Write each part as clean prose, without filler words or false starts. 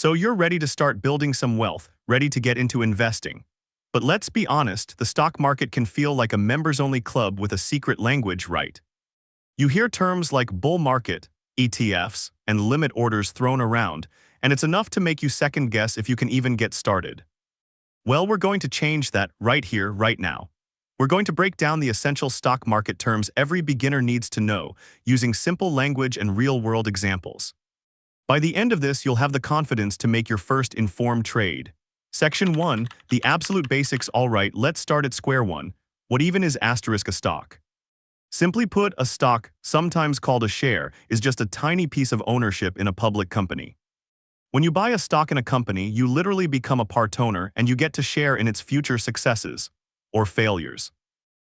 So you're ready to start building some wealth, ready to get into investing. But let's be honest, the stock market can feel like a members-only club with a secret language, right? You hear terms like bull market, ETFs, and limit orders thrown around, and it's enough to make you second-guess if you can even get started. Well, we're going to change that right here, right now. We're going to break down the essential stock market terms every beginner needs to know, using simple language and real-world examples. By the end of this, you'll have the confidence to make your first informed trade. Section 1, the absolute basics. All right, let's start at square one. What even is asterisk a stock? Simply put, a stock, sometimes called a share, is just a tiny piece of ownership in a public company. When you buy a stock in a company, you literally become a part owner and you get to share in its future successes or failures.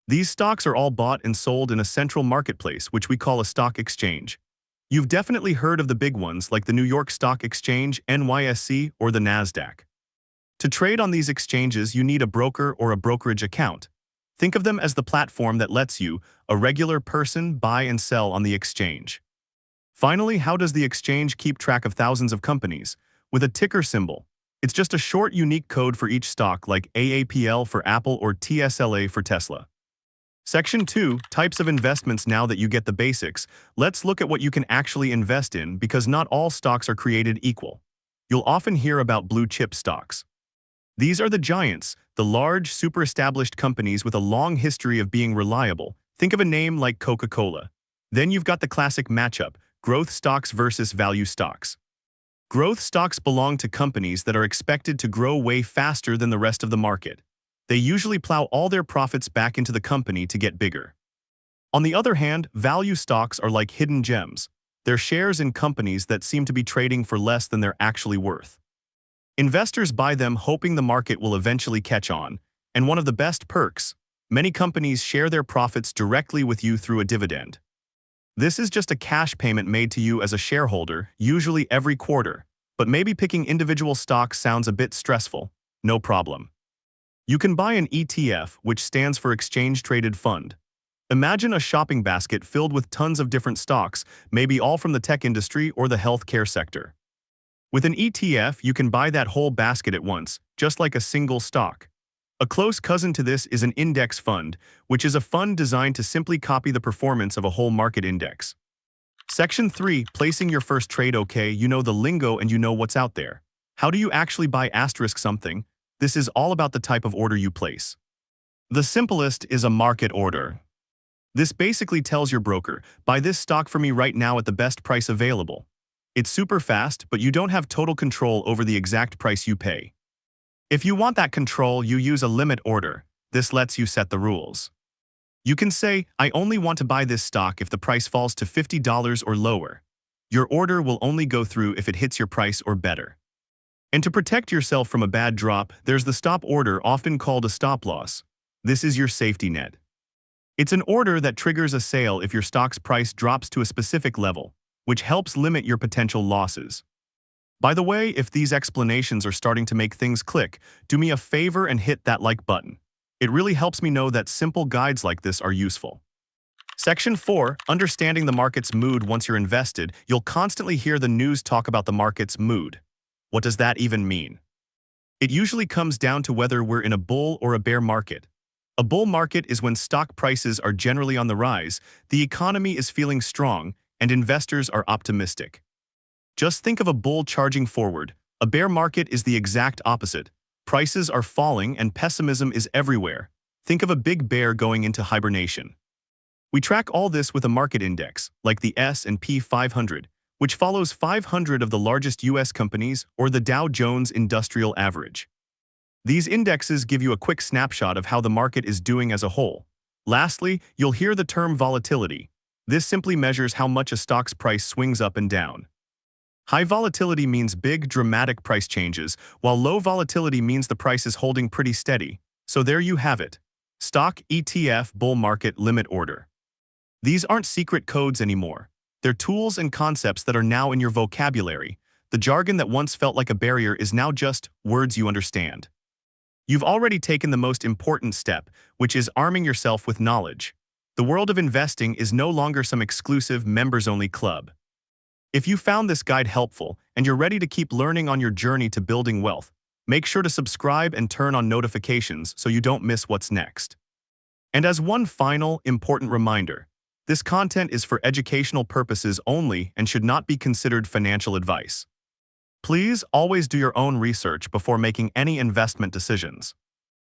These stocks are all bought and sold in a central marketplace, which we call a stock exchange. You've definitely heard of the big ones like the New York Stock Exchange, NYSE, or the NASDAQ. To trade on these exchanges, you need a broker or a brokerage account. Think of them as the platform that lets you, a regular person, buy and sell on the exchange. Finally, how does the exchange keep track of thousands of companies? With a ticker symbol. It's just a short, unique code for each stock, like AAPL for Apple or TSLA for Tesla. Section 2, types of investments. Now that you get the basics, let's look at what you can actually invest in, because not all stocks are created equal. You'll often hear about blue chip stocks. These are the giants, the large, super-established companies with a long history of being reliable. Think of a name like Coca-Cola. Then you've got the classic matchup, growth stocks versus value stocks. Growth stocks belong to companies that are expected to grow way faster than the rest of the market. They usually plow all their profits back into the company to get bigger. On the other hand, value stocks are like hidden gems. They're shares in companies that seem to be trading for less than they're actually worth. Investors buy them hoping the market will eventually catch on, and one of the best perks, many companies share their profits directly with you through a dividend. This is just a cash payment made to you as a shareholder, usually every quarter, but maybe picking individual stocks sounds a bit stressful. No problem. You can buy an ETF, which stands for Exchange Traded Fund. Imagine a shopping basket filled with tons of different stocks, maybe all from the tech industry or the healthcare sector. With an ETF, you can buy that whole basket at once, just like a single stock. A close cousin to this is an index fund, which is a fund designed to simply copy the performance of a whole market index. Section 3, placing your first trade. Okay, you know the lingo and you know what's out there. How do you actually buy asterisk something? This is all about the type of order you place. The simplest is a market order. This basically tells your broker, buy this stock for me right now at the best price available. It's super fast, but you don't have total control over the exact price you pay. If you want that control, you use a limit order. This lets you set the rules. You can say, I only want to buy this stock if the price falls to $50 or lower. Your order will only go through if it hits your price or better. And to protect yourself from a bad drop, there's the stop order, often called a stop loss. This is your safety net. It's an order that triggers a sale if your stock's price drops to a specific level, which helps limit your potential losses. By the way, if these explanations are starting to make things click, do me a favor and hit that like button. It really helps me know that simple guides like this are useful. Section 4, understanding the market's mood. Once you're invested, you'll constantly hear the news talk about the market's mood. What does that even mean? It usually comes down to whether we're in a bull or a bear market. A bull market is when stock prices are generally on the rise, the economy is feeling strong, and investors are optimistic. Just think of a bull charging forward. A bear market is the exact opposite. Prices are falling and pessimism is everywhere. Think of a big bear going into hibernation. We track all this with a market index, like the S&P 500, which follows 500 of the largest U.S. companies, or the Dow Jones Industrial Average. These indexes give you a quick snapshot of how the market is doing as a whole. Lastly, you'll hear the term volatility. This simply measures how much a stock's price swings up and down. High volatility means big, dramatic price changes, while low volatility means the price is holding pretty steady. So there you have it. Stock, ETF, bull market, limit order. These aren't secret codes anymore. They're tools and concepts that are now in your vocabulary. The jargon that once felt like a barrier is now just words you understand. You've already taken the most important step, which is arming yourself with knowledge. The world of investing is no longer some exclusive members-only club. If you found this guide helpful and and you're ready to keep learning on your journey to building wealth, make sure to subscribe and turn on notifications so you don't miss what's next. And as one final, important reminder, this content is for educational purposes only and should not be considered financial advice. Please always do your own research before making any investment decisions.